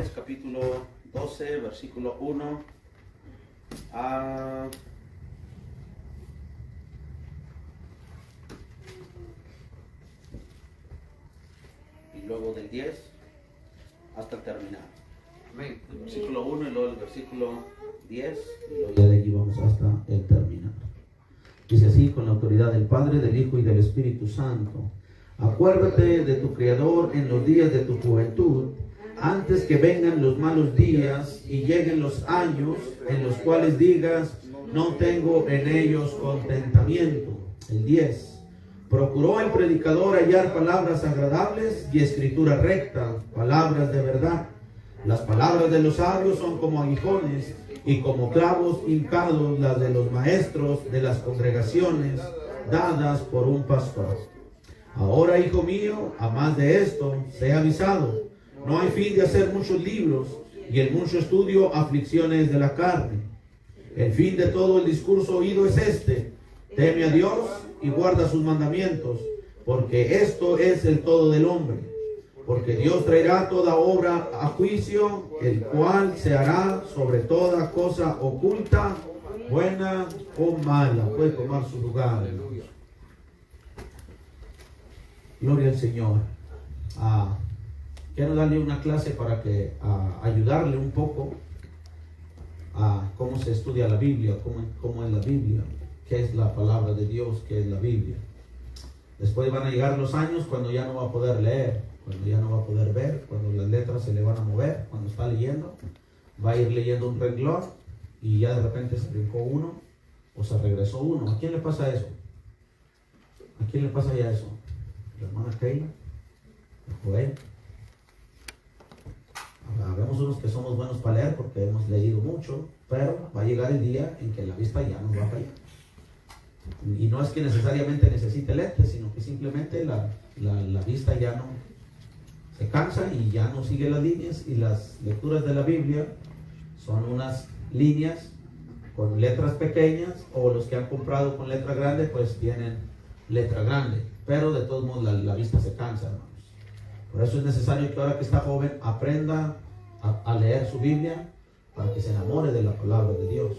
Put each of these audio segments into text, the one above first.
Reyes, capítulo 12, versículo 1 a... y luego del 10 hasta terminar. Amén. El versículo 1 y luego el versículo 10 y luego ya de aquí vamos hasta el terminar. Dice así: con la autoridad del Padre, del Hijo y del Espíritu Santo. Acuérdate de tu Creador en los días de tu juventud, antes que vengan los malos días y lleguen los años en los cuales digas: no tengo en ellos contentamiento. El 10. Procuró el predicador hallar palabras agradables y escritura recta, palabras de verdad. Las palabras de los sabios son como aguijones y como clavos hincados las de los maestros de las congregaciones dadas por un pastor. Ahora, hijo mío, a más de esto, sé avisado. No hay fin de hacer muchos libros y en mucho estudio aflicciones de la carne. El fin de todo el discurso oído es este: teme a Dios y guarda sus mandamientos, porque esto es el todo del hombre. Porque Dios traerá toda obra a juicio, el cual se hará sobre toda cosa oculta, buena o mala. Puede tomar su lugar. Gloria al Señor. Quiero darle una clase para que ayudarle un poco a cómo se estudia la Biblia, cómo es la Biblia, qué es la palabra de Dios, qué es la Biblia. Después van a llegar los años cuando ya no va a poder leer, cuando ya no va a poder ver, cuando las letras se le van a mover, cuando está leyendo, va a ir leyendo un renglón y ya de repente se brincó uno o se regresó uno. ¿A quién le pasa eso? ¿A quién le pasa ya eso? ¿La hermana Keila? ¿A Joel? Vemos unos que somos buenos para leer porque hemos leído mucho, pero va a llegar el día en que la vista ya nos va a fallar. Y no es que necesariamente necesite lentes, sino que simplemente la vista ya no se cansa y ya no sigue las líneas, y las lecturas de la Biblia son unas líneas con letras pequeñas, o los que han comprado con letra grande pues tienen letra grande, pero de todos modos la vista se cansa, hermanos. Por eso es necesario que ahora que está joven aprenda a leer su Biblia para que se enamore de la palabra de Dios.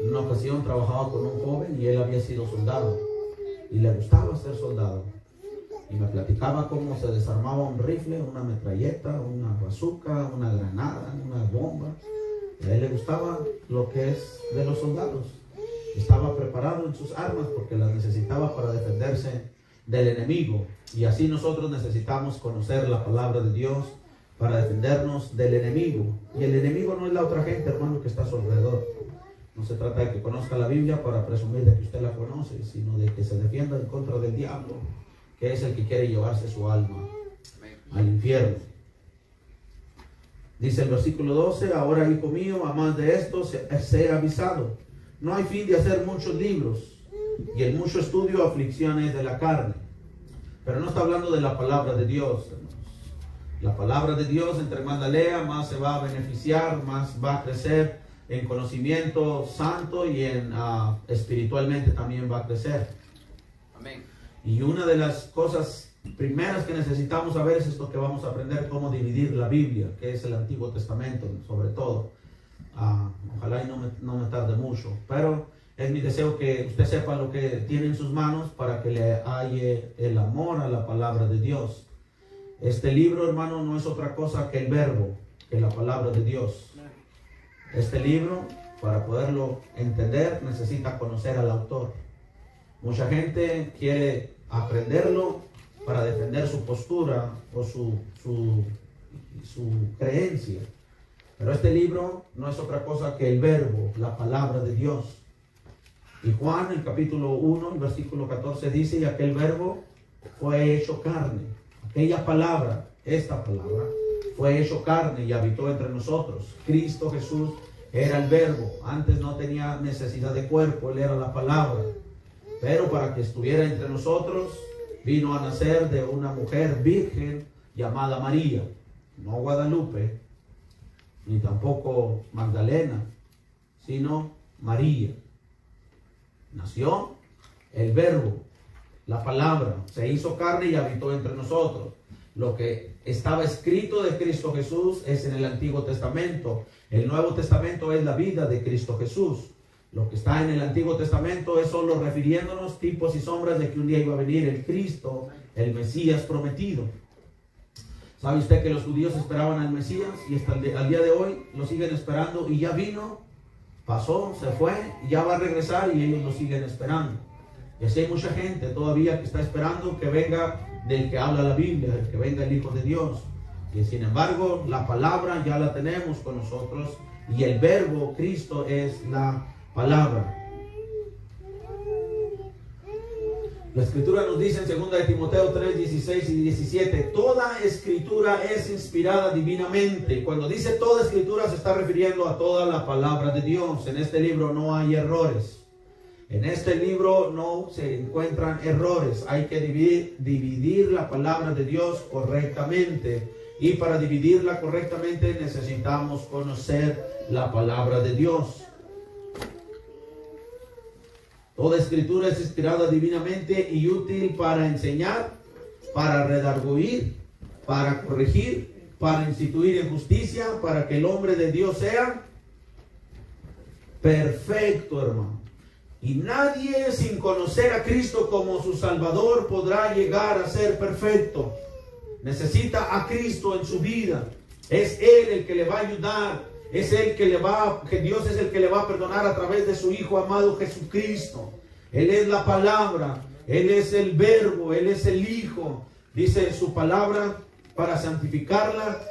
En una ocasión trabajaba con un joven y él había sido soldado y le gustaba ser soldado, y me platicaba cómo se desarmaba un rifle, una metralleta, una bazooka, una granada, una bomba. A él le gustaba lo que es de los soldados. Estaba preparado en sus armas porque las necesitaba para defenderse del enemigo, y así nosotros necesitamos conocer la palabra de Dios para defendernos del enemigo. Y el enemigo no es la otra gente, hermano, que está a su alrededor. No se trata de que conozca la Biblia para presumir de que usted la conoce, sino de que se defienda en contra del diablo, que es el que quiere llevarse su alma al infierno. Dice el versículo 12: ahora, hijo mío, a más de esto, sé avisado. No hay fin de hacer muchos libros y en mucho estudio aflicciones de la carne. Pero no está hablando de la palabra de Dios, hermanos. La palabra de Dios, entre más la lea, más se va a beneficiar, más va a crecer en conocimiento santo, y espiritualmente también va a crecer. Amén. Y una de las cosas primeras que necesitamos saber es esto que vamos a aprender: cómo dividir la Biblia, que es el Antiguo Testamento, sobre todo. Ojalá y no me tarde mucho, pero es mi deseo que usted sepa lo que tiene en sus manos para que le halle el amor a la palabra de Dios. Este libro, hermano, no es otra cosa que el verbo, que la palabra de Dios. Este libro, para poderlo entender, necesita conocer al autor. Mucha gente quiere aprenderlo para defender su postura o su creencia. Pero este libro no es otra cosa que el verbo, la palabra de Dios. Y Juan, el capítulo 1, el versículo 14 dice: y aquel verbo fue hecho carne. Aquella palabra, esta palabra, fue hecho carne y habitó entre nosotros. Cristo Jesús era el verbo. Antes no tenía necesidad de cuerpo, él era la palabra. Pero para que estuviera entre nosotros, vino a nacer de una mujer virgen llamada María. No Guadalupe, ni tampoco Magdalena, sino María. Nació el verbo, la palabra, se hizo carne y habitó entre nosotros. Lo que estaba escrito de Cristo Jesús es en el Antiguo Testamento. El Nuevo Testamento es la vida de Cristo Jesús. Lo que está en el Antiguo Testamento es solo refiriéndonos tipos y sombras de que un día iba a venir el Cristo, el Mesías prometido. ¿Sabe usted que los judíos esperaban al Mesías y hasta al día de hoy lo siguen esperando? Y ya vino, pasó, se fue, y ya va a regresar y ellos lo siguen esperando. Y así hay mucha gente todavía que está esperando que venga del que habla la Biblia, del que venga el Hijo de Dios. Y sin embargo, la palabra ya la tenemos con nosotros y el verbo Cristo es la palabra. La escritura nos dice en 2 de Timoteo 3, 16 y 17, toda escritura es inspirada divinamente. Cuando dice toda escritura se está refiriendo a toda la palabra de Dios. En este libro no hay errores. En este libro no se encuentran errores. Hay que dividir la palabra de Dios correctamente. Y para dividirla correctamente necesitamos conocer la palabra de Dios. Toda escritura es inspirada divinamente y útil para enseñar, para redarguir, para corregir, para instituir en justicia, para que el hombre de Dios sea perfecto, hermano. Y nadie sin conocer a Cristo como su Salvador podrá llegar a ser perfecto. Necesita a Cristo en su vida. Es Él el que le va a ayudar. Es Él que Dios es el que le va a perdonar a través de su Hijo amado Jesucristo. Él es la palabra, Él es el verbo, Él es el Hijo. Dice su palabra para santificarla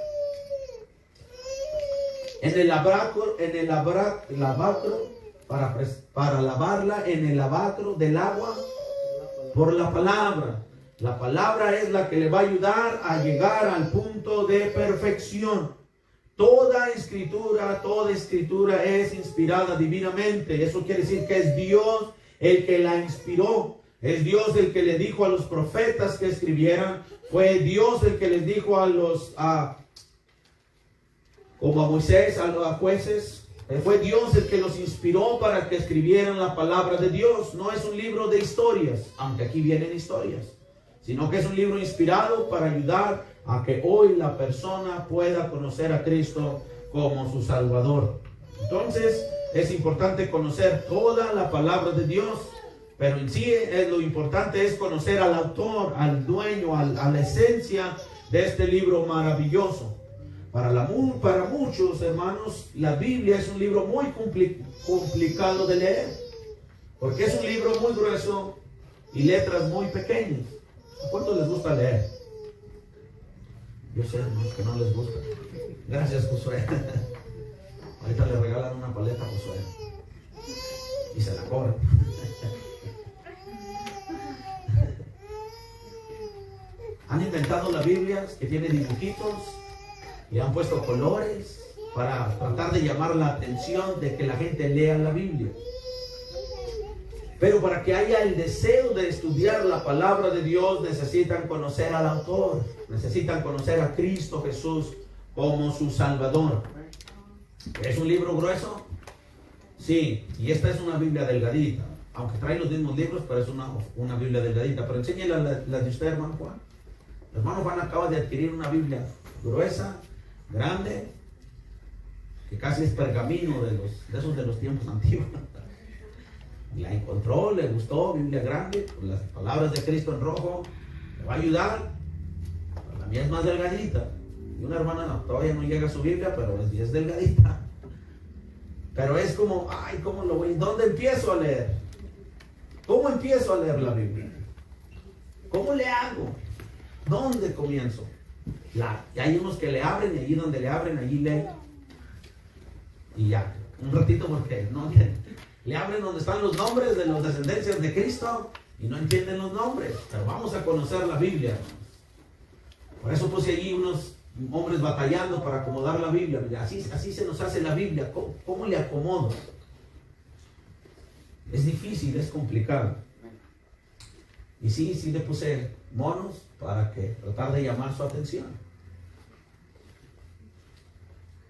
en el lavacro, para lavarla en el lavacro del agua por la palabra. La palabra es la que le va a ayudar a llegar al punto de perfección. Toda escritura es inspirada divinamente. Eso quiere decir que es Dios el que la inspiró. Es Dios el que le dijo a los profetas que escribieran. Fue Dios el que les dijo como a Moisés, a los jueces. Fue Dios el que los inspiró para que escribieran la palabra de Dios. No es un libro de historias, aunque aquí vienen historias, sino que es un libro inspirado para ayudar a que hoy la persona pueda conocer a Cristo como su Salvador. Entonces es importante conocer toda la palabra de Dios, pero en sí lo importante es conocer al autor, al dueño, a la esencia de este libro maravilloso. Para muchos hermanos, la Biblia es un libro muy complicado de leer, porque es un libro muy grueso y letras muy pequeñas. ¿A cuántos les gusta leer? Yo sé, hermanos, que no les gusta. Gracias, Josué. Ahorita le regalan una paleta a Josué y se la cobran. Han inventado la Biblia que tiene dibujitos y han puesto colores para tratar de llamar la atención de que la gente lea la Biblia. Pero para que haya el deseo de estudiar la palabra de Dios, necesitan conocer al autor, necesitan conocer a Cristo Jesús como su Salvador. ¿Es un libro grueso? Sí, y esta es una Biblia delgadita, aunque trae los mismos libros, pero es una Biblia delgadita. Pero enséñele la de usted, hermano Juan. El hermano Juan acaba de adquirir una Biblia gruesa, grande, que casi es pergamino de esos de los tiempos antiguos. La encontró, le gustó, Biblia grande, con las palabras de Cristo en rojo, le va a ayudar. La mía es más delgadita. Y una hermana todavía no llega a su Biblia, pero es delgadita. Pero es como, ay, ¿cómo lo voy? ¿Dónde empiezo a leer? ¿Cómo empiezo a leer la Biblia? ¿Cómo le hago? ¿Dónde comienzo? Y hay unos que le abren, y allí donde le abren, allí leen. Y ya, un ratito porque no le abren donde están los nombres de los descendencias de Cristo y no entienden los nombres. Pero vamos a conocer la Biblia. Por eso puse allí unos hombres batallando para acomodar la Biblia. Así se nos hace la Biblia. ¿Cómo le acomodo? Es difícil, es complicado. Y sí le puse monos para tratar de llamar su atención.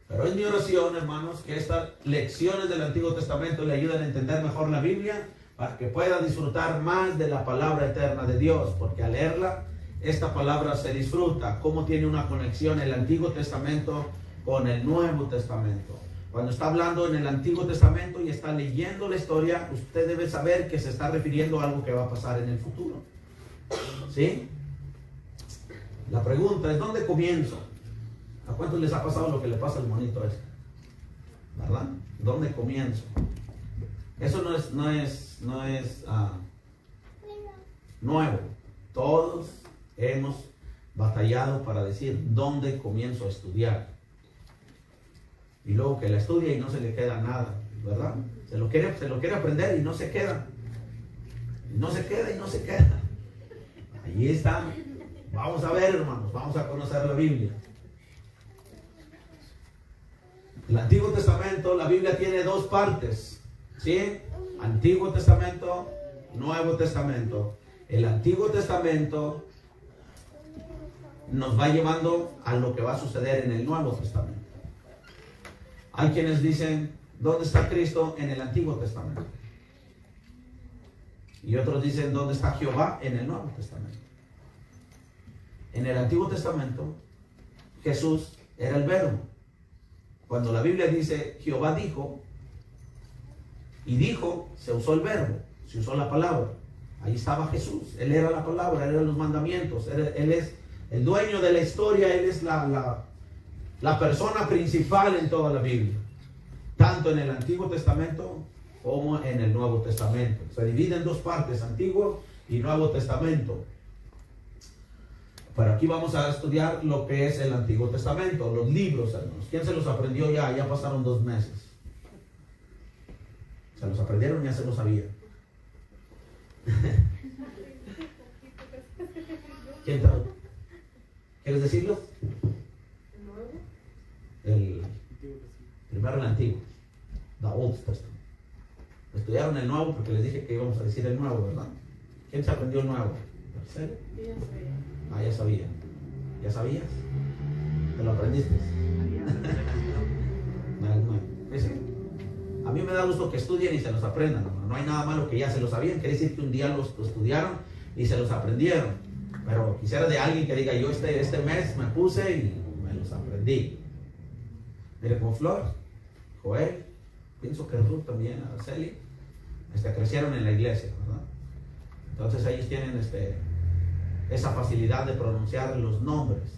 Pero es mi oración, hermanos, que estas lecciones del Antiguo Testamento le ayuden a entender mejor la Biblia para que pueda disfrutar más de la palabra eterna de Dios, porque al leerla esta palabra se disfruta, cómo tiene una conexión el Antiguo Testamento con el Nuevo Testamento. Cuando está hablando en el Antiguo Testamento y está leyendo la historia, usted debe saber que se está refiriendo a algo que va a pasar en el futuro. ¿Sí? La pregunta es, ¿dónde comienzo? ¿A cuántos les ha pasado lo que le pasa al monito ese? ¿Verdad? ¿Dónde comienzo? Eso no es nuevo. Todos hemos batallado para decir dónde comienzo a estudiar. Y luego que la estudia y no se le queda nada, ¿verdad? Se lo quiere aprender y no se queda. Y no se queda. Ahí está. Vamos a ver, hermanos, vamos a conocer la Biblia. El Antiguo Testamento, la Biblia tiene dos partes, ¿sí? Antiguo Testamento, Nuevo Testamento. El Antiguo Testamento nos va llevando a lo que va a suceder en el Nuevo Testamento. Hay quienes dicen, ¿dónde está Cristo en el Antiguo Testamento? Y otros dicen, ¿dónde está Jehová en el Nuevo Testamento? En el Antiguo Testamento, Jesús era el Verbo. Cuando la Biblia dice, Jehová dijo, y dijo, se usó el verbo, se usó la palabra. Ahí estaba Jesús, Él era la palabra, Él era los mandamientos, Él es el dueño de la historia, Él es la persona principal en toda la Biblia. Tanto en el Antiguo Testamento como en el Nuevo Testamento. Se divide en dos partes, Antiguo y Nuevo Testamento. Pero aquí vamos a estudiar lo que es el Antiguo Testamento, los libros, hermanos. ¿Quién se los aprendió ya? Ya pasaron 2 meses. ¿Se los aprendieron? Ya se los sabían. ¿Quién tal? ¿Quieres decirlo? Primero el Antiguo, the Old Testament. Estudiaron el Nuevo porque les dije que íbamos a decir el Nuevo, ¿verdad? ¿Quién se aprendió el Nuevo? ¿Marcelo? Ah, ya sabía. ¿Ya sabías? ¿Te lo aprendiste? A mí me da gusto que estudien y se los aprendan. No hay nada malo que ya se lo sabían. Quiere decir que un día los estudiaron y se los aprendieron. Pero quisiera de alguien que diga, yo este mes me puse y me los aprendí. Mire, como Flor, Joel, pienso que Ruth también, Araceli, crecieron en la iglesia, ¿verdad? Entonces ellos tienen esa facilidad de pronunciar los nombres,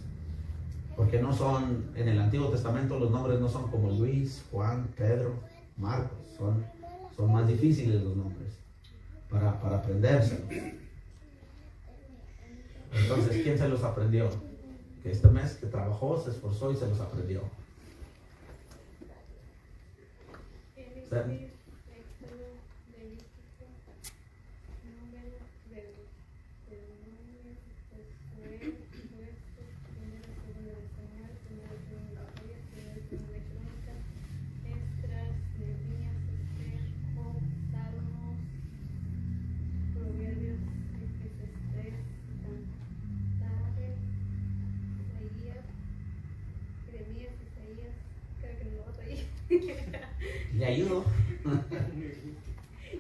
porque no son, en el Antiguo Testamento los nombres no son como Luis, Juan, Pedro, Marcos, son más difíciles los nombres para aprenderse. Entonces, ¿quién se los aprendió? Que este mes que trabajó, se esforzó y se los aprendió. ¿Sí? ¿Le ayudo?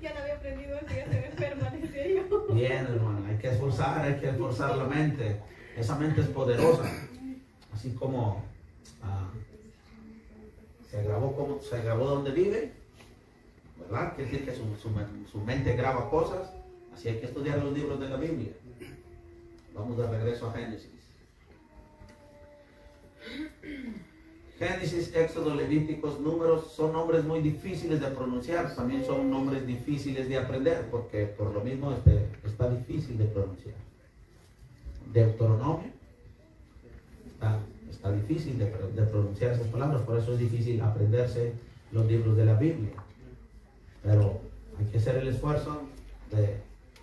Ya no había aprendido eso, ya se me permaneció yo. Bien, hermano, hay que esforzar la mente. Esa mente es poderosa. Así como se grabó donde vive, ¿verdad? Quiere decir que su mente graba cosas. Así hay que estudiar los libros de la Biblia. Vamos de regreso a Génesis. Génesis, Éxodo, Levíticos, Números son nombres muy difíciles de pronunciar, también son nombres difíciles de aprender, porque por lo mismo está difícil de pronunciar. Deuteronomio está difícil de pronunciar esas palabras, por eso es difícil aprenderse los libros de la Biblia. Pero hay que hacer el esfuerzo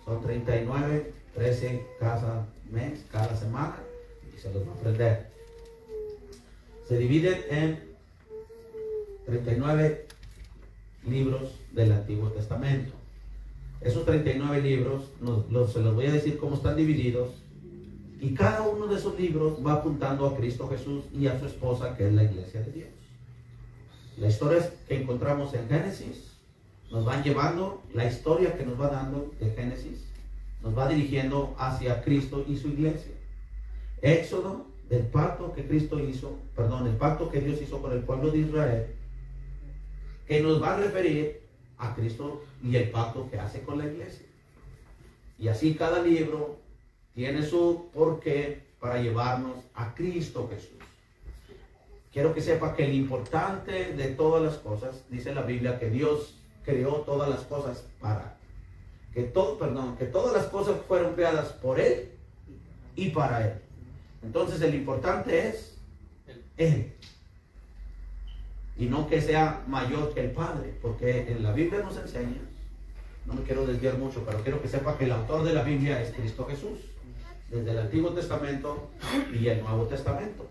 son 39, 13 cada mes, cada semana, y se los va a aprender. Se dividen en 39 libros del Antiguo Testamento. Esos 39 libros, se los voy a decir cómo están divididos, y cada uno de esos libros va apuntando a Cristo Jesús y a su esposa, que es la iglesia de Dios. Las historias que encontramos en Génesis nos van llevando, la historia que nos va dando de Génesis nos va dirigiendo hacia Cristo y su iglesia. Éxodo, el pacto que Cristo hizo, perdón, el pacto que Dios hizo con el pueblo de Israel, que nos va a referir a Cristo y el pacto que hace con la iglesia. Y así cada libro tiene su porqué para llevarnos a Cristo Jesús. Quiero que sepa que lo importante de todas las cosas, dice la Biblia, que Dios creó todas las cosas que todas las cosas fueron creadas por Él y para Él. Entonces el importante es Él. Y no que sea mayor que el Padre, porque en la Biblia nos enseña, no me quiero desviar mucho, pero quiero que sepa que el autor de la Biblia es Cristo Jesús, desde el Antiguo Testamento y el Nuevo Testamento.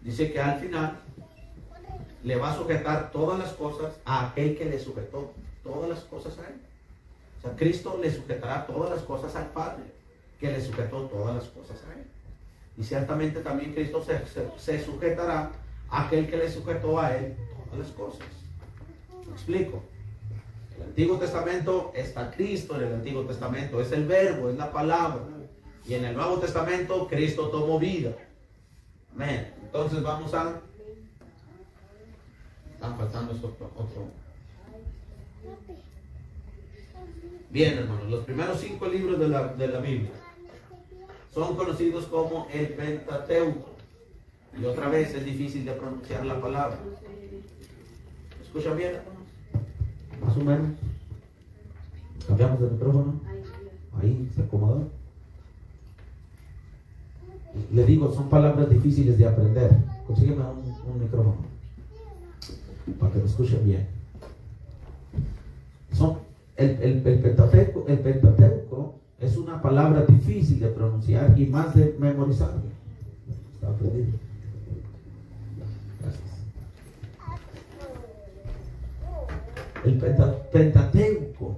Dice que al final le va a sujetar todas las cosas a aquel que le sujetó todas las cosas a Él. O sea, Cristo le sujetará todas las cosas al Padre, que le sujetó todas las cosas a Él. Y ciertamente también Cristo se sujetará a aquel que le sujetó a Él todas las cosas. ¿Me explico? En el Antiguo Testamento está Cristo, en el Antiguo Testamento es el verbo, es la palabra. Y en el Nuevo Testamento Cristo tomó vida. Amén. Entonces vamos a... Están faltando otro. Bien, hermanos, los primeros 5 libros de la Biblia son conocidos como el Pentateuco. Y otra vez es difícil de pronunciar la palabra. ¿Escuchan bien, hermanos? Más o menos. Cambiamos de micrófono. Ahí se acomodó. Le digo, son palabras difíciles de aprender. Consígueme un micrófono para que me escuchen bien. El Pentateuco es una palabra difícil de pronunciar y más de memorizar. Está aprendido. Gracias. El Pentateuco,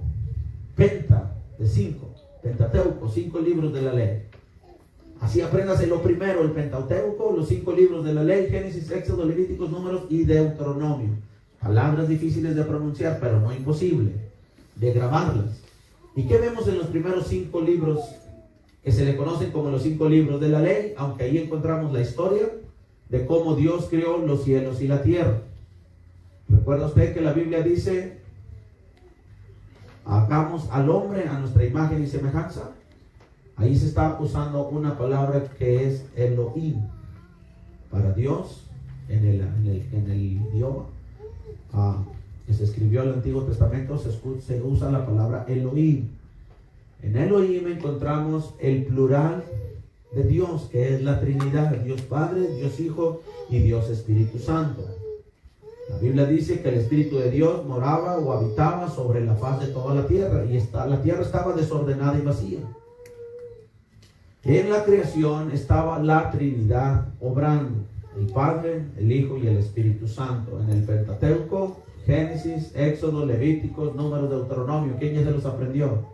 Penta de 5, Pentateuco, 5 libros de la ley. Así apréndase lo primero, el Pentateuco, los 5 libros de la ley, Génesis, Éxodo, Levíticos, Números y Deuteronomio. Palabras difíciles de pronunciar, pero no imposible de grabarlas. ¿Y qué vemos en los primeros 5 libros que se le conocen como los 5 libros de la ley? Aunque ahí encontramos la historia de cómo Dios creó los cielos y la tierra. ¿Recuerda usted que la Biblia dice, hagamos al hombre a nuestra imagen y semejanza? Ahí se está usando una palabra que es Elohim. Para Dios, en el idioma que se escribió en el Antiguo Testamento, se usa la palabra Elohim. En Elohim encontramos el plural de Dios, que es la Trinidad, Dios Padre, Dios Hijo y Dios Espíritu Santo. La Biblia dice que el Espíritu de Dios moraba o habitaba sobre la faz de toda la tierra, y la tierra estaba desordenada y vacía. En la creación estaba la Trinidad obrando, el Padre, el Hijo y el Espíritu Santo. En el Pentateuco, Génesis, Éxodo, Levíticos, Números, Deuteronomio. ¿Quién ya se los aprendió?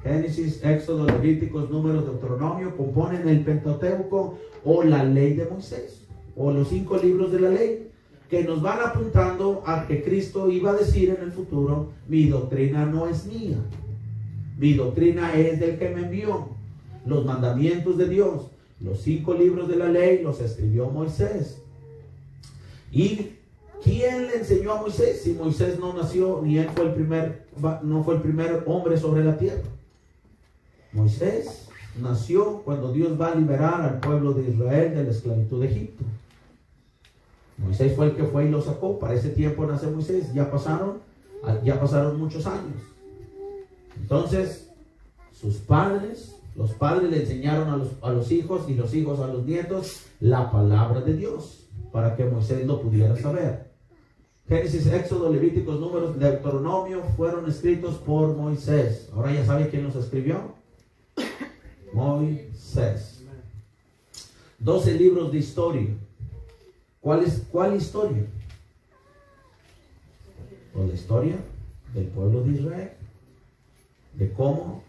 Génesis, Éxodo, Levíticos, Números, Deuteronomio componen el Pentateuco o la ley de Moisés, o los 5 libros de la ley, que nos van apuntando a que Cristo iba a decir en el futuro, mi doctrina no es mía, mi doctrina es del que me envió. Los mandamientos de Dios, los 5 libros de la ley los escribió Moisés. ¿Y quién le enseñó a Moisés? Si Moisés no nació, ni él fue no fue el primer hombre sobre la tierra. Moisés nació cuando Dios va a liberar al pueblo de Israel de la esclavitud de Egipto. Moisés fue el que fue y lo sacó. Para ese tiempo nace Moisés. Ya pasaron muchos años. Entonces, los padres le enseñaron a los hijos y los hijos a los nietos la palabra de Dios para que Moisés lo pudiera saber. Génesis, Éxodo, Levíticos, Números, Deuteronomio fueron escritos por Moisés. Ahora ya sabe quién los escribió. Moisés. 12 libros de historia. ¿Cuál historia? Pues la historia del pueblo de Israel, de cómo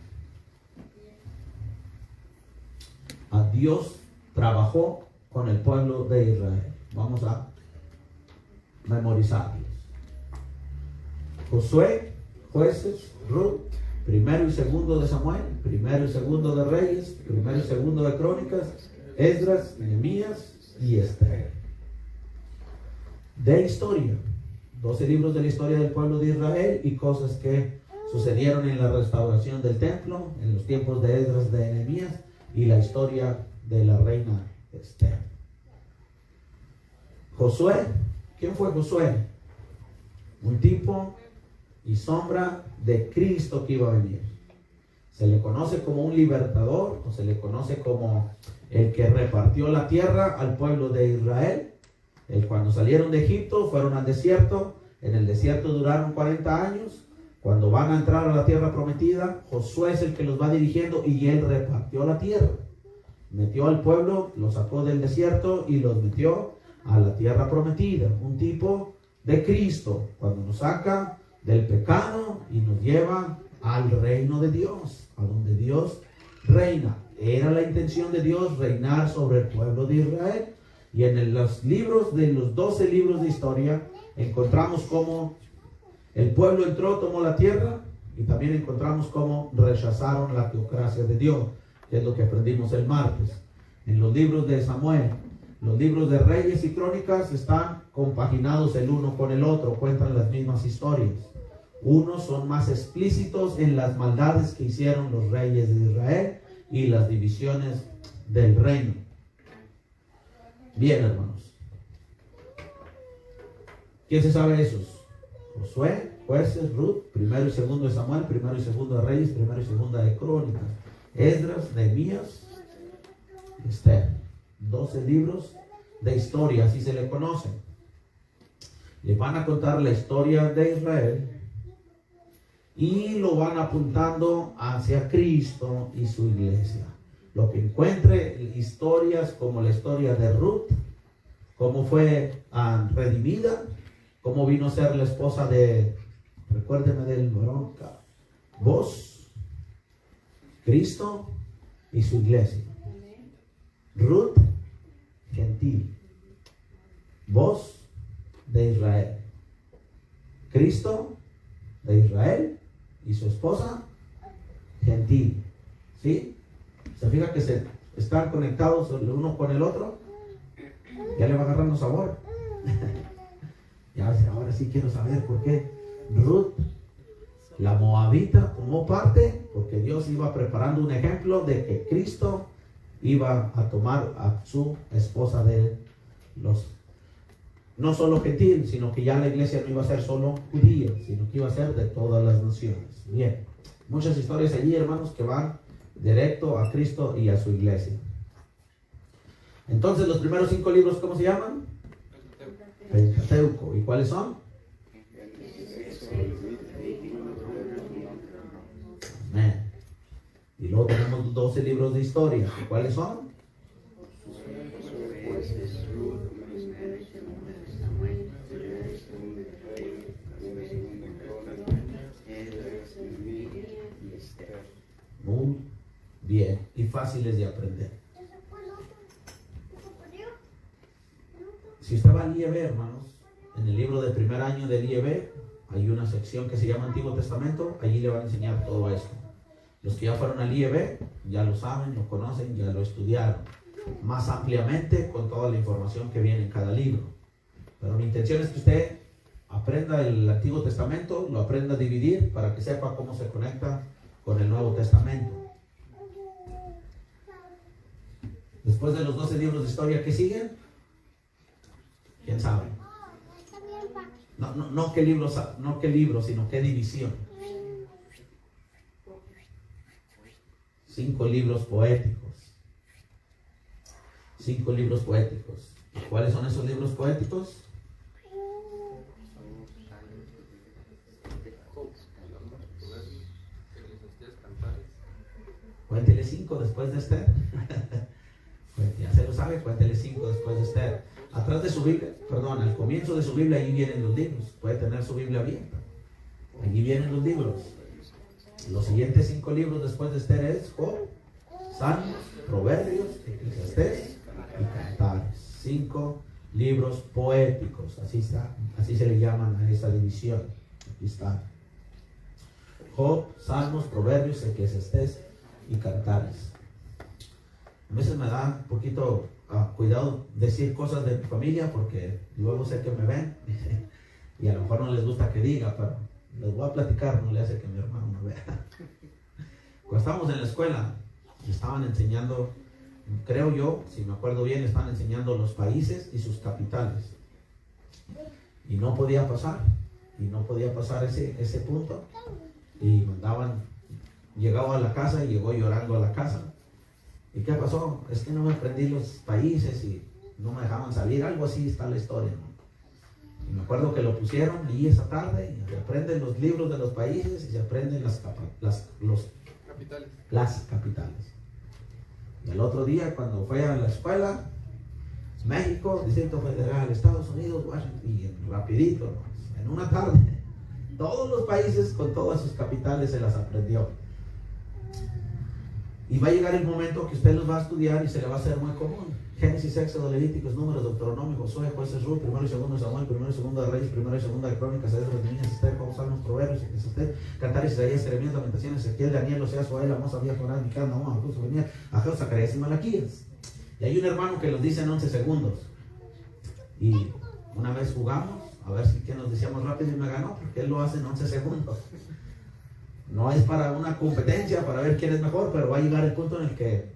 a Dios trabajó con el pueblo de Israel. Vamos a memorizarlos. Josué, Jueces, Ruth, Primero y segundo de Samuel, primero y segundo de Reyes, primero y segundo de Crónicas, Esdras, Nehemías y Esther. De historia, 12 libros de la historia del pueblo de Israel y cosas que sucedieron en la restauración del templo, en los tiempos de Esdras, de Nehemías y la historia de la reina Esther. Josué, ¿quién fue Josué? Un tipo y sombra de Cristo que iba a venir. Se le conoce como un libertador, o se le conoce como el que repartió la tierra al pueblo de Israel. Cuando salieron de Egipto, fueron al desierto. En el desierto duraron 40 años. Cuando van a entrar a la tierra prometida, Josué es el que los va dirigiendo y él repartió la tierra. Metió al pueblo, lo sacó del desierto y los metió a la tierra prometida. Un tipo de Cristo, cuando nos saca del pecado y nos lleva al reino de Dios, a donde Dios reina. Era la intención de Dios reinar sobre el pueblo de Israel. Y en los libros de los 12 libros de historia encontramos cómo el pueblo entró, tomó la tierra, y también encontramos cómo rechazaron la teocracia de Dios, que es lo que aprendimos el martes. En los libros de Samuel, los libros de Reyes y Crónicas están compaginados el uno con el otro, cuentan las mismas historias. Unos son más explícitos en las maldades que hicieron los reyes de Israel y las divisiones del reino. Bien, hermanos. ¿Quién se sabe esos? Josué, Jueces, Ruth, primero y segundo de Samuel, primero y segundo de Reyes, primero y segunda de Crónicas, Esdras, Nehemías, Esther. 12 libros de historia, así se le conocen. Le van a contar la historia de Israel y lo van apuntando hacia Cristo y su iglesia. Lo que encuentre historias como la historia de Ruth, cómo fue redimida, cómo vino a ser la esposa de, recuérdeme del varón, vos, Cristo y su iglesia. Ruth, gentil. Vos, de Israel. Cristo, de Israel, y su esposa, gentil. ¿Sí? ¿Se fija que se están conectados el uno con el otro? Ya le va agarrando sabor. Ya, ahora sí quiero saber por qué Ruth, la moabita, tomó parte, porque Dios iba preparando un ejemplo de que Cristo iba a tomar a su esposa de los, no solo gentil, sino que ya la iglesia no iba a ser solo judía, sino que iba a ser de todas las naciones. Bien, muchas historias allí, hermanos, que van directo a Cristo y a su iglesia. Entonces, los primeros 5 libros, ¿cómo se llaman? Pentateuco. ¿Y cuáles son? Amén. Y luego tenemos 12 libros de historia. ¿Y cuáles son? Muy bien y fáciles de aprender. Si usted va al IEB, hermanos, en el libro del primer año del IEB hay una sección que se llama Antiguo Testamento. Allí le va a enseñar todo esto. Los que ya fueron al IEB ya lo saben, lo conocen, ya lo estudiaron más ampliamente con toda la información que viene en cada libro. Pero mi intención es que usted aprenda el Antiguo Testamento, lo aprenda a dividir para que sepa cómo se conecta con el Nuevo Testamento. Después de los 12 libros de historia que siguen, ¿quién sabe? No qué libro, sino qué división. 5 libros poéticos. 5 libros poéticos. ¿Cuáles son esos libros poéticos? Cuéntele 5 después de Esther. Ya se lo sabe, cuéntele 5 después de Esther. Atrás de su Biblia, perdón, al comienzo de su Biblia, ahí vienen los libros. Puede tener su Biblia abierta. Allí vienen los libros. Los siguientes 5 libros después de Esther es Job, Salmos, Proverbios, Eclesiastés y Cantares. 5 libros poéticos, así se le llaman a esa división. Aquí está. Job, Salmos, Proverbios, Eclesiastés y Cantares. A veces me da un poquito cuidado decir cosas de mi familia porque luego sé que me ven y a lo mejor no les gusta que diga, pero les voy a platicar, no le hace que mi hermano me vea. Cuando estábamos en la escuela, estaban enseñando, creo yo, si me acuerdo bien, estaban enseñando los países y sus capitales. Y no podía pasar ese punto. Y llegaba a la casa y llegó llorando a la casa. ¿Y qué pasó? Es que no me aprendí los países y no me dejaban salir, algo así está la historia, ¿no? Y me acuerdo que lo pusieron ahí esa tarde y se aprenden los libros de los países y se aprenden las capitales. Y el otro día cuando fue a la escuela, México, Distrito Federal, Estados Unidos, Washington, y rapidito, ¿no? En una tarde, todos los países con todas sus capitales se las aprendió. Y va a llegar el momento que usted los va a estudiar y se le va a hacer muy común. Génesis, Éxodo, Levíticos, Números, Deuteronomio, Josué, Jueces, Ruth, 1 y 2 Samuel, 1 y 2 de Reyes, 1 y 2 de Crónicas, Esdras, Nehemías, Esther, Job, Salmos, Proverbios, Eclesiastés, Cantares, Isaías, Jeremías, Lamentaciones, Ezequiel, Daniel, Oseas, Joel, Amós, Abías, Jonás, Micaías, Nahum, Habacuc, Sofonías, Ageo, Zacarías y Malaquías. Y hay un hermano que los dice en 11 segundos. Y una vez jugamos, a ver si que nos decíamos rápido y me ganó, porque él lo hace en 11 segundos. No es para una competencia, para ver quién es mejor, pero va a llegar el punto en el que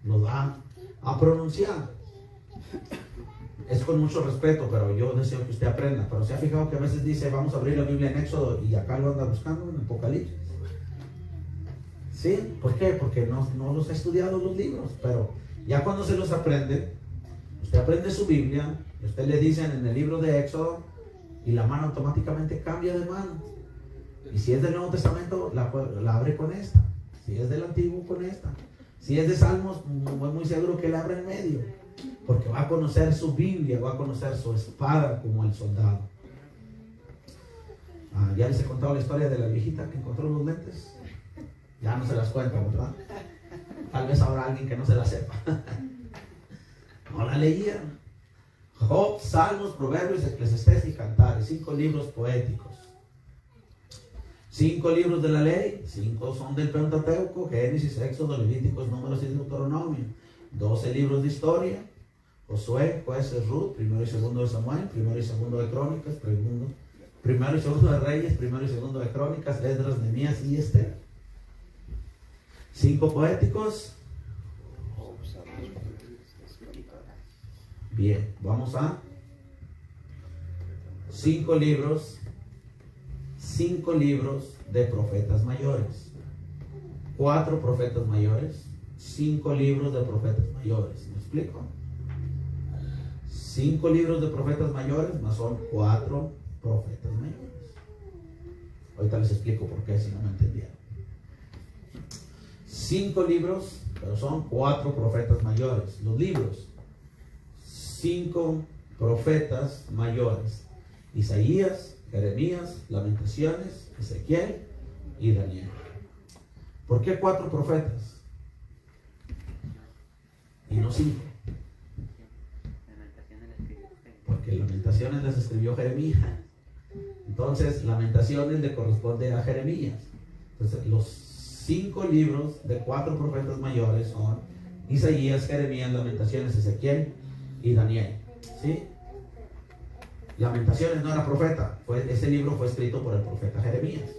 lo va a pronunciar. Es con mucho respeto, pero yo deseo que usted aprenda. Pero se ha fijado que a veces dice, vamos a abrir la Biblia en Éxodo y acá lo anda buscando en Apocalipsis. ¿Sí? ¿Por qué? Porque no los ha estudiado los libros, pero ya cuando se los aprende, usted aprende su Biblia, y usted le dicen en el libro de Éxodo y la mano automáticamente cambia de mano. Y si es del Nuevo Testamento, la abre con esta. Si es del Antiguo, con esta. Si es de Salmos, muy seguro que la abre en medio. Porque va a conocer su Biblia, va a conocer su espada como el soldado. Ya les he contado la historia de la viejita que encontró los lentes. Ya no se las cuento, ¿verdad? Tal vez habrá alguien que no se la sepa. No la leía. Job, Salmos, Proverbios, Eclesiastés y Cantares. 5 libros poéticos. 5 libros de la ley, 5 son del Pentateuco, Génesis, Éxodo, Levíticos, Números y Deuteronomio. 12 libros de historia, Josué, Jueces, Ruth, 1 y 2 de Samuel, 1 y 2 de Crónicas, 1 y 2 de Reyes, 1 y 2 de Crónicas, Esdras, Nehemías y Esther. 5 poéticos. Bien, vamos a 5 libros de profetas mayores. 4 profetas mayores, 5 libros de profetas mayores. ¿Me explico? 5 libros de profetas mayores más son 4 profetas mayores. Ahorita les explico por qué, si no me entendieron. 5 libros, pero son 4 profetas mayores. Los libros, 5 profetas mayores: Isaías, Jeremías, Lamentaciones, Ezequiel y Daniel. ¿Por qué 4 profetas? Y no 5. Porque Lamentaciones las escribió Jeremías. Entonces, Lamentaciones le corresponde a Jeremías. Entonces, los 5 libros de 4 profetas mayores son Isaías, Jeremías, Lamentaciones, Ezequiel y Daniel. ¿Sí? Lamentaciones no era profeta, ese libro fue escrito por el profeta Jeremías.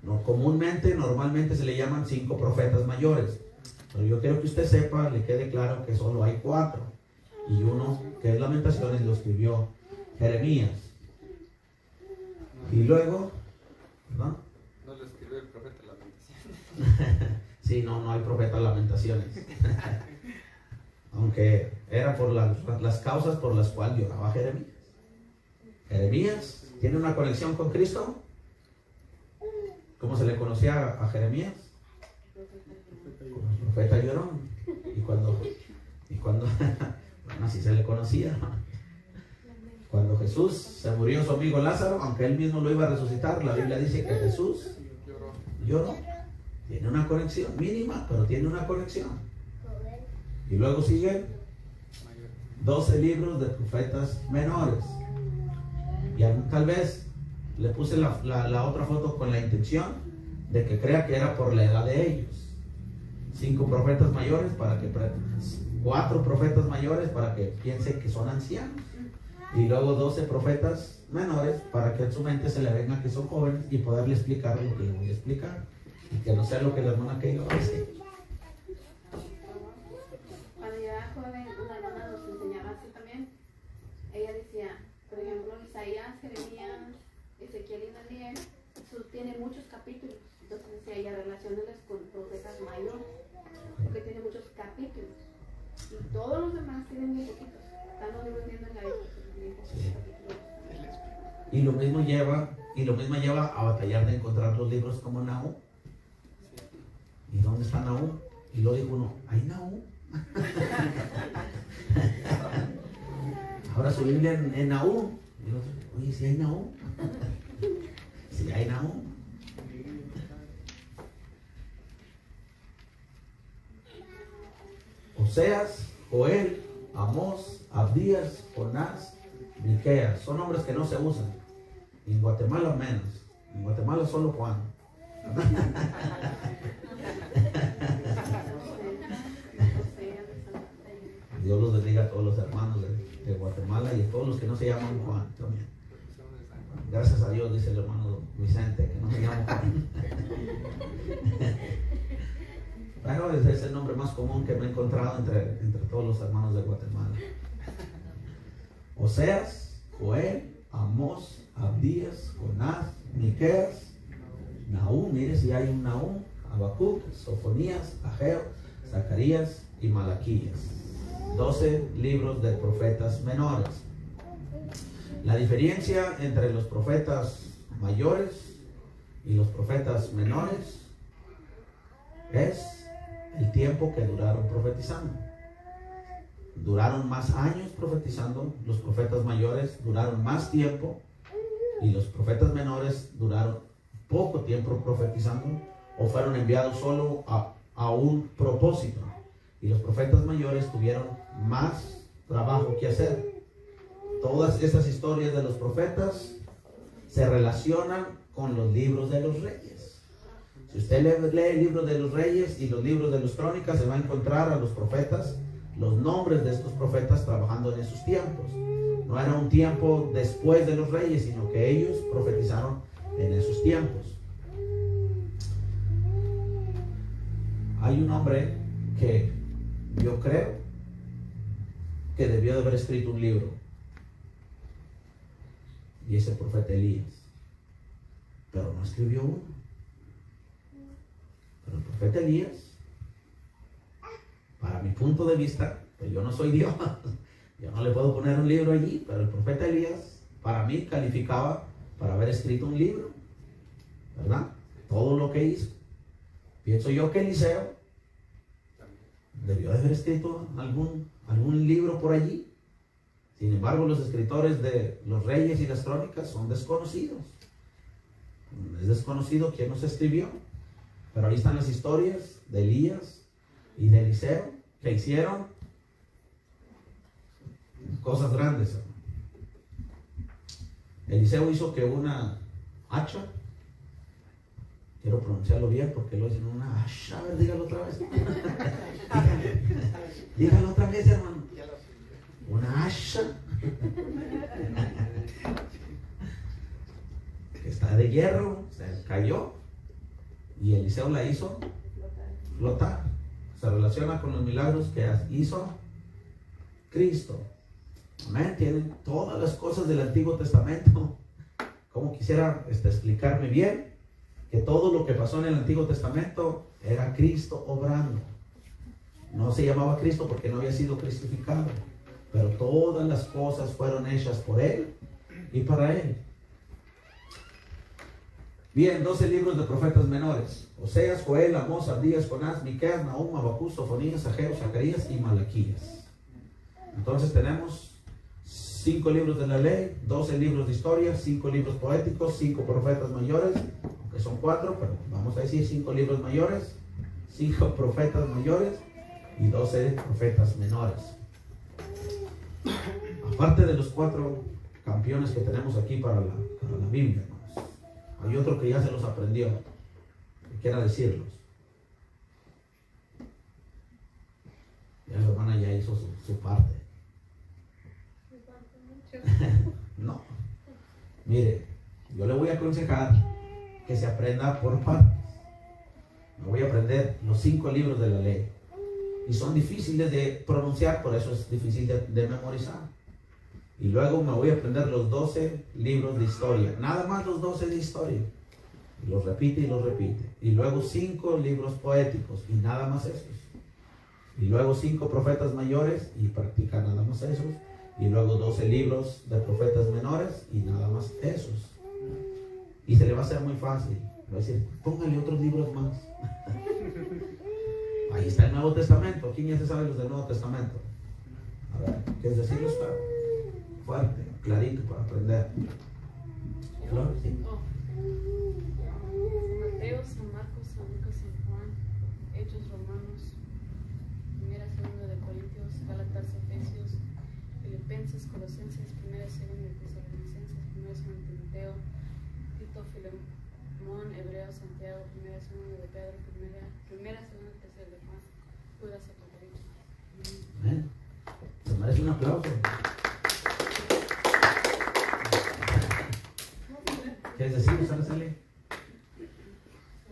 No, normalmente se le llaman 5 profetas mayores, pero yo quiero que usted sepa, le quede claro que solo hay 4, y uno, que es Lamentaciones, lo escribió Jeremías. Y luego, ¿no? No lo escribió el profeta Lamentaciones. Sí, no hay profeta Lamentaciones. Aunque era por las causas por las cuales lloraba Jeremías. Jeremías tiene una conexión con Cristo. ¿Cómo se le conocía a Jeremías? Como el profeta llorón. Y cuando bueno, así se le conocía. Cuando Jesús se murió su amigo Lázaro, aunque él mismo lo iba a resucitar, la Biblia dice que Jesús lloró. Tiene una conexión mínima, pero tiene una conexión. Y luego siguen 12 libros de profetas menores. Y tal vez Le puse la otra foto con la intención de que crea que era por la edad de ellos. 5 profetas mayores para que 4 profetas mayores para que piense que son ancianos. Y luego 12 profetas menores para que en su mente se le venga que son jóvenes y poderle explicar lo que le voy a explicar. Y que no sea lo que la hermana que iba a decir. Cuando yo era joven, una hermana nos enseñaba así también. Ella decía, por ejemplo, Isaías, Jeremías, Ezequiel y Daniel, tiene muchos capítulos. Entonces decía ella, relaciónales con profetas mayores, porque tiene muchos capítulos. Y todos los demás tienen muy poquitos. Están los libros viendo en la Biblia, pero tienen poquitos capítulos. Y lo mismo lleva a batallar de encontrar los libros como Nahum. ¿Y dónde está Nahum? Y luego dijo uno, ¿hay Nahum? Ahora su Biblia en Nahum. Y yo, oye, ¿sí hay Nahum? ¿Sí hay Nahum? Oseas, Joel, Amós, Abdías, Jonás, Miqueas. Son nombres que no se usan. Y en Guatemala menos. En Guatemala solo Juan. Dios los bendiga a todos los hermanos de Guatemala y a todos los que no se llaman Juan también. Gracias a Dios, dice el hermano Vicente, que no se llama Juan. Bueno, ese es el nombre más común que me he encontrado entre todos los hermanos de Guatemala. Oseas, Joel, Amós, Abdías, Jonás, Miqueas, Nahum, mire si hay un Nahum, Habacuc, Sofonías, Ageo, Zacarías y Malaquías. 12 libros de profetas menores. La diferencia entre los profetas mayores y los profetas menores es el tiempo que duraron profetizando. Duraron más años profetizando, los profetas mayores duraron más tiempo y los profetas menores duraron poco tiempo profetizando o fueron enviados solo a un propósito. Y los profetas mayores tuvieron más trabajo que hacer. Todas estas historias de los profetas se relacionan con los libros de los reyes. Si usted lee el libro de los reyes y los libros de las crónicas, se va a encontrar a los profetas, los nombres de estos profetas trabajando en esos tiempos. No era un tiempo después de los reyes, sino que ellos profetizaron en esos tiempos. Hay un hombre que yo creo que debió de haber escrito un libro, y es el profeta Elías, pero no escribió uno. Pero el profeta Elías, para mi punto de vista, pues yo no soy Dios, yo no le puedo poner un libro allí, pero el profeta Elías para mí calificaba para haber escrito un libro, ¿verdad? Todo lo que hizo. Pienso yo que Eliseo debió de haber escrito algún libro por allí. Sin embargo, los escritores de los reyes y las crónicas son desconocidos. Es desconocido quién los escribió. Pero ahí están las historias de Elías y de Eliseo que hicieron cosas grandes. Eliseo hizo que una hacha, quiero pronunciarlo bien porque lo dicen una hacha, a ver, dígalo otra vez. Dígalo otra vez, hermano. Una hacha que está de hierro, se cayó y Eliseo la hizo flotar. Se relaciona con los milagros que hizo Cristo. Amén. Tienen todas las cosas del Antiguo Testamento. Como quisiera explicarme bien que todo lo que pasó en el Antiguo Testamento era Cristo obrando. No se llamaba Cristo porque no había sido crucificado, pero todas las cosas fueron hechas por Él y para Él. Bien, 12 libros de profetas menores: Oseas, Joel, Amós, Abdías, Jonás, Miqueas, Nahum, Habacuc, Sofonías, Ageo, Zacarías y Malaquías. Entonces tenemos 5 libros de la ley, 12 libros de historia, 5 libros poéticos, 5 profetas mayores, aunque son 4, pero vamos a decir 5 libros mayores, 5 profetas mayores y 12 profetas menores. Aparte de los 4 campeones que tenemos aquí para la Biblia, hermanos. Hay otro que ya se los aprendió, que quiera decirlos. Ya la hermana ya hizo su parte. No. Mire, yo le voy a aconsejar que se aprenda por partes. Me voy a aprender los 5 libros de la ley. Y son difíciles de pronunciar, por eso es difícil de memorizar. Y luego me voy a aprender los 12 libros de historia. Nada más los 12 de historia. Y los repite y los repite. Y luego 5 libros poéticos y nada más esos. Y luego 5 profetas mayores y practica nada más esos. Y luego 12 libros de profetas menores y nada más esos. Y se le va a hacer muy fácil. Va a decir, póngale otros libros más. Ahí está el Nuevo Testamento. ¿Quién ya se sabe los del Nuevo Testamento? A ver, ¿quieres decirlo? Está fuerte, clarito para aprender. Flor, sí. Mateo, San Marcos, San Lucas, San Juan, Hechos, Romanos, Primera, Segunda de Corintios, Gálatas, Efesios, Filipenses, Colosenses, Primera, Segunda de Tesalonicenses, Primera, Segunda de Timoteo, Tito, Filemón, Hebreo, Santiago, Primera, Segunda de Pedro, Primera, Segunda, Tercera de Juan, Judas, Apocalipsis. Amén. Se merece un aplauso. ¿Quieres decirlo, Araceli? San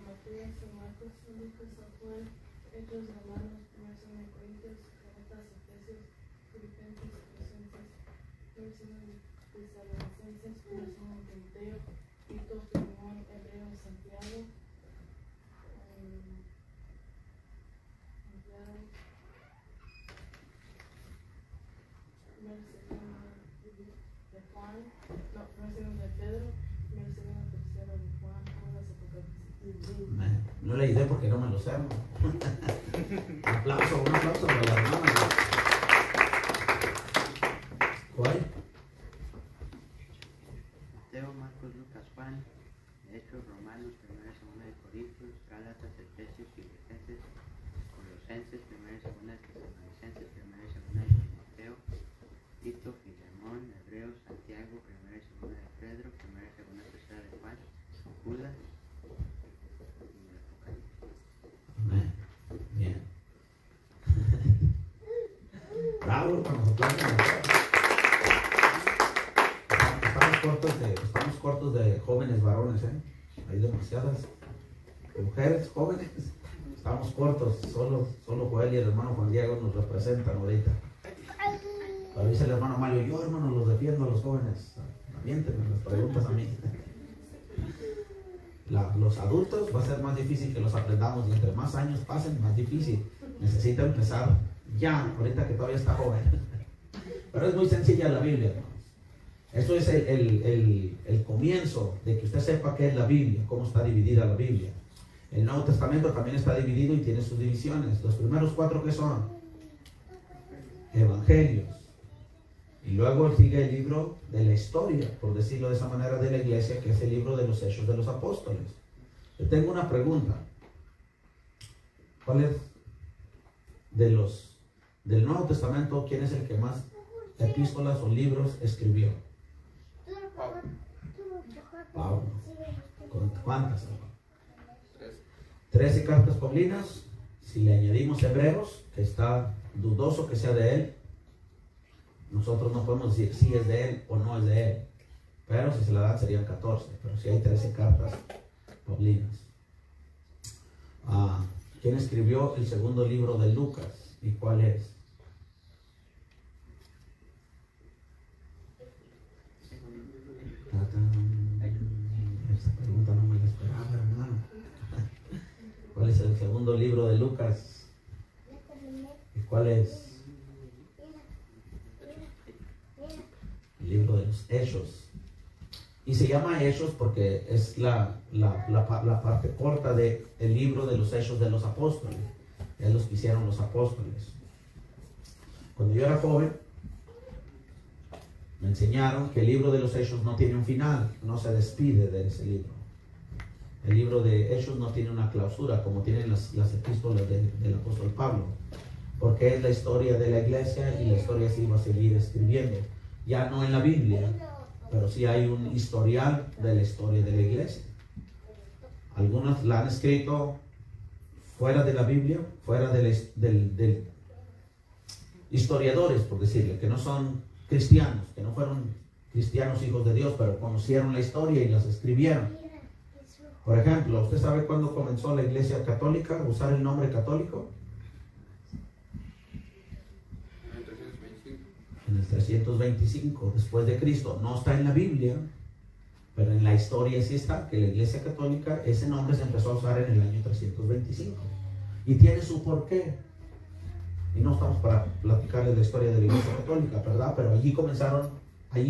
Mateo, San Marcos, San Lucas, San Juan, Hechos, Romanos, Primera, Segunda de Corintios, Gálatas, Efesios, Filipenses, Colosenses, Primera, Segunda de Tesalonicenses, Primera, Segunda de Timoteo, Tito, Filemón, Hebreo, Santiago, Primera, Segunda de Juan, Primera, Segunda de Pedro, Primera, Segunda, Tercera de Juan, Judas, Apocalipsis. No le idea porque no me lo sé. ¿No? Un aplauso para la hermana. ¿Cuál? Mateo, Marcos, Lucas, Juan, Hechos, Romanos, Primera, Segunda de Corintios, Gálatas, Efesios, Filipenses, Colosenses, Primera, Segunda de Tesalonicenses, Primera, Segunda de Timoteo, Tito, Filemón, Hebreo, Santiago, Primera, Segunda de Pedro, Primera, Segunda, Tercera de Juan, Judas y Apocalipsis. Amén. Bien. Bravo, cuando nos aplaudan. Estamos cortos de jóvenes varones, ¿eh? Hay demasiadas mujeres jóvenes. Estamos cortos, solo Joel y el hermano Juan Diego nos representan ahorita. Pero dice el hermano Mario, yo hermano los defiendo a los jóvenes. Aviéntenme las preguntas a mí. Los adultos va a ser más difícil que los aprendamos, y entre más años pasen, más difícil. Necesita empezar ya, ahorita que todavía está joven. Pero es muy sencilla la Biblia, hermanos. Eso es el comienzo de que usted sepa qué es la Biblia, cómo está dividida la Biblia. El Nuevo Testamento también está dividido y tiene sus divisiones. Los primeros 4 que son evangelios. Y luego sigue el libro de la historia, por decirlo de esa manera, de la iglesia, que es el libro de los Hechos de los Apóstoles. Yo tengo una pregunta. ¿Cuál es del Nuevo Testamento, quién es el que más epístolas o libros escribió? Pablo. ¿Cuántas? 13 cartas paulinas. Si le añadimos Hebreos, que está dudoso que sea de él, nosotros no podemos decir si es de él o no es de él. Pero si se la dan serían 14. Pero si hay 13 cartas paulinas. ¿Quién escribió el segundo libro de Lucas? ¿Y cuál es? Esta pregunta no me la esperaba, hermano. ¿Cuál es el segundo libro de Lucas? ¿Y cuál es? El libro de los Hechos. Y se llama Hechos porque es la parte corta del libro de los Hechos de los Apóstoles. Es los que hicieron los apóstoles. Cuando yo era joven, me enseñaron que el libro de los Hechos no tiene un final, no se despide de ese libro. El libro de Hechos no tiene una clausura como tienen las epístolas del apóstol Pablo, porque es la historia de la iglesia y la historia sí va a seguir escribiendo. Ya no en la Biblia, pero sí hay un historial de la historia de la iglesia. Algunos la han escrito fuera de la Biblia, fuera del historiadores, por decirle, que no son cristianos, que no fueron cristianos hijos de Dios, pero conocieron la historia y las escribieron. Por ejemplo, ¿usted sabe cuándo comenzó la Iglesia Católica a usar el nombre católico? En el 325 después de Cristo. No está en la Biblia, pero en la historia sí está, que la Iglesia Católica, ese nombre se empezó a usar en el año 325. Y tiene su porqué. Y no estamos para platicarles la historia de la Iglesia Católica, ¿verdad? Pero allí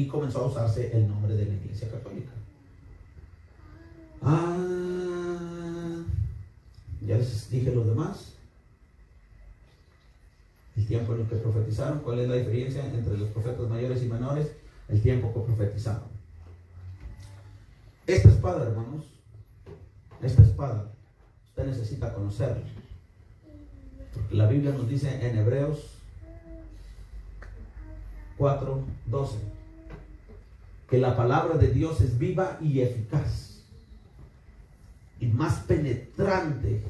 comenzó a usarse el nombre de la Iglesia Católica. Ya les dije los demás. El tiempo en el que profetizaron. ¿Cuál es la diferencia entre los profetas mayores y menores? El tiempo que profetizaron. Esta espada, hermanos, esta espada, usted necesita conocerla. Porque la Biblia nos dice en Hebreos 4:12 que la palabra de Dios es viva y eficaz y más penetrante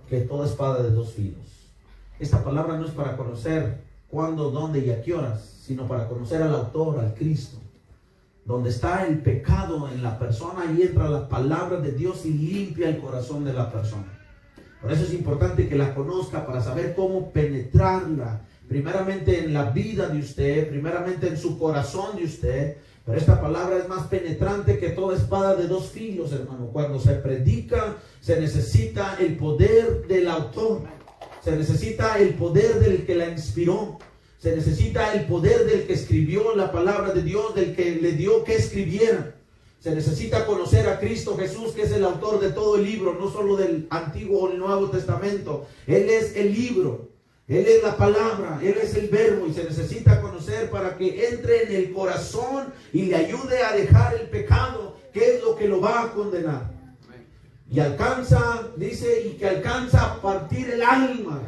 que toda espada de dos filos. Esta palabra no es para conocer cuándo, dónde y a qué horas, sino para conocer al autor, al Cristo. Donde está el pecado en la persona, y entra la palabra de Dios y limpia el corazón de la persona. Por eso es importante que la conozca, para saber cómo penetrarla, primeramente en la vida de usted, primeramente en su corazón de usted. Pero esta palabra es más penetrante que toda espada de dos filos, hermano. Cuando se predica, se necesita el poder del autor, se necesita el poder del que la inspiró, se necesita el poder del que escribió la palabra de Dios, del que le dio que escribiera. Se necesita conocer a Cristo Jesús, que es el autor de todo el libro, no solo del Antiguo o el Nuevo Testamento. Él es el libro, Él es la palabra, Él es el verbo, y se necesita conocer para que entre en el corazón y le ayude a dejar el pecado, que es lo que lo va a condenar. Y alcanza, dice, y que alcanza a partir el alma.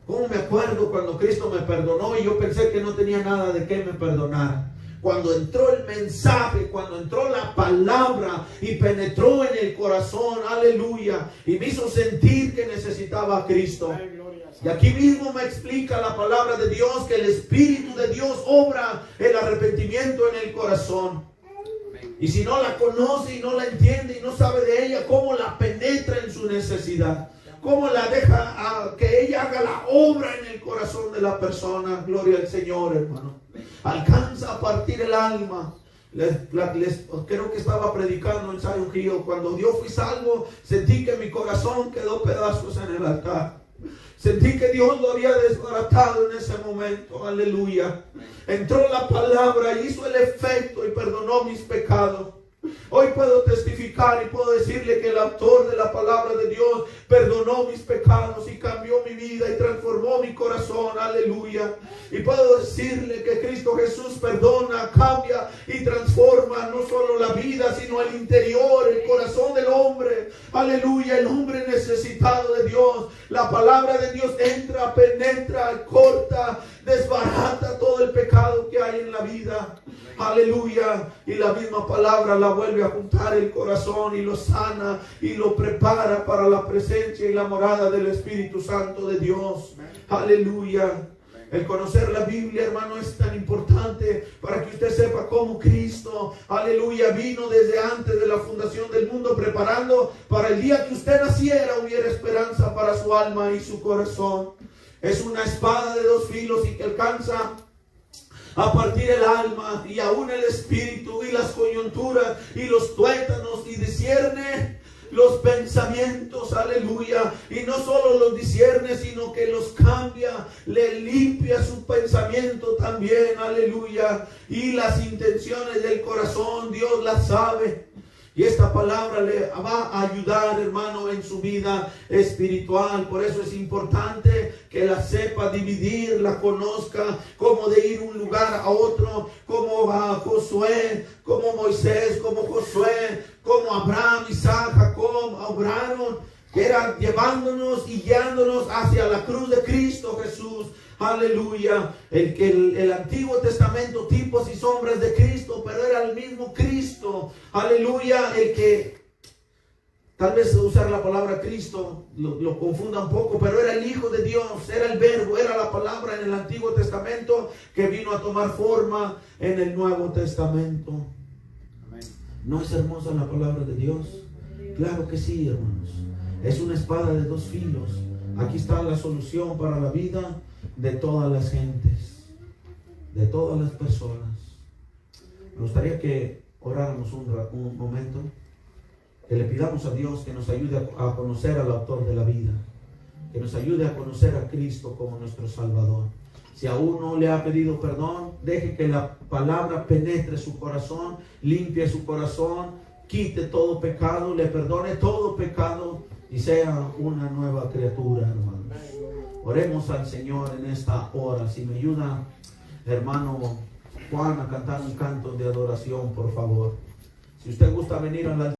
¿Cómo me acuerdo cuando Cristo me perdonó y yo pensé que no tenía nada de qué me perdonar? Cuando entró el mensaje, cuando entró la palabra y penetró en el corazón, aleluya, y me hizo sentir que necesitaba a Cristo. Y aquí mismo me explica la palabra de Dios que el Espíritu de Dios obra el arrepentimiento en el corazón. Y si no la conoce y no la entiende y no sabe de ella, ¿cómo la penetra en su necesidad? ¿Cómo la deja a que ella haga la obra en el corazón de la persona? Gloria al Señor, hermano. Alcanza a partir el alma. Creo que estaba predicando en Zion Hill. Cuando yo fui salvo, sentí que mi corazón quedó pedazos en el altar. Sentí que Dios lo había desbaratado en ese momento. Aleluya. Entró la palabra, hizo el efecto y perdonó mis pecados. Hoy puedo testificar y puedo decirle que el autor de la palabra de Dios perdonó mis pecados y cambió mi vida y transformó mi corazón. Aleluya. Y puedo decirle que Cristo Jesús perdona, cambia y transforma no solo la vida, sino el interior, el corazón del hombre. Aleluya. El hombre necesitado de Dios. La palabra de Dios entra, penetra, corta, desbarata todo el pecado que hay en la vida. Aleluya. Y la misma palabra la vuelve a juntar el corazón y lo sana y lo prepara para la presencia y la morada del Espíritu Santo de Dios. Aleluya. El conocer la Biblia, hermano, es tan importante para que usted sepa cómo Cristo, aleluya, vino desde antes de la fundación del mundo, preparando para el día que usted naciera hubiera esperanza para su alma y su corazón. Es una espada de dos filos y que alcanza a partir el alma y aún el espíritu y las coyunturas y los tuétanos, y discierne los pensamientos, aleluya, y no solo los discierne, sino que los cambia, le limpia su pensamiento también, aleluya, y las intenciones del corazón Dios las sabe. Y esta palabra le va a ayudar, hermano, en su vida espiritual. Por eso es importante que la sepa dividir, la conozca, como de ir de un lugar a otro, como a Josué, como Moisés, como Josué, como Abraham, Isaac, Jacob obraron, que eran llevándonos y guiándonos hacia la cruz de Cristo Jesús. Aleluya. El Antiguo Testamento, tipos y sombras de Cristo, pero era el mismo Cristo. Aleluya. El que Tal vez usar la palabra Cristo lo confunda un poco, pero era el Hijo de Dios, era el Verbo, era la palabra en el Antiguo Testamento que vino a tomar forma en el Nuevo Testamento. Amén. ¿No es hermosa la palabra de Dios? Claro que sí, hermanos. Es una espada de dos filos. Aquí está la solución para la vida de todas las gentes, de todas las personas. Me gustaría que oráramos un momento, que le pidamos a Dios que nos ayude a conocer al autor de la vida, que nos ayude a conocer a Cristo como nuestro Salvador. Si aún no le ha pedido perdón, deje que la palabra penetre su corazón, limpie su corazón, quite todo pecado, le perdone todo pecado y sea una nueva criatura, hermanos. Oremos al Señor en esta hora. Si me ayuda, hermano Juan, a cantar un canto de adoración, por favor. Si usted gusta venir a la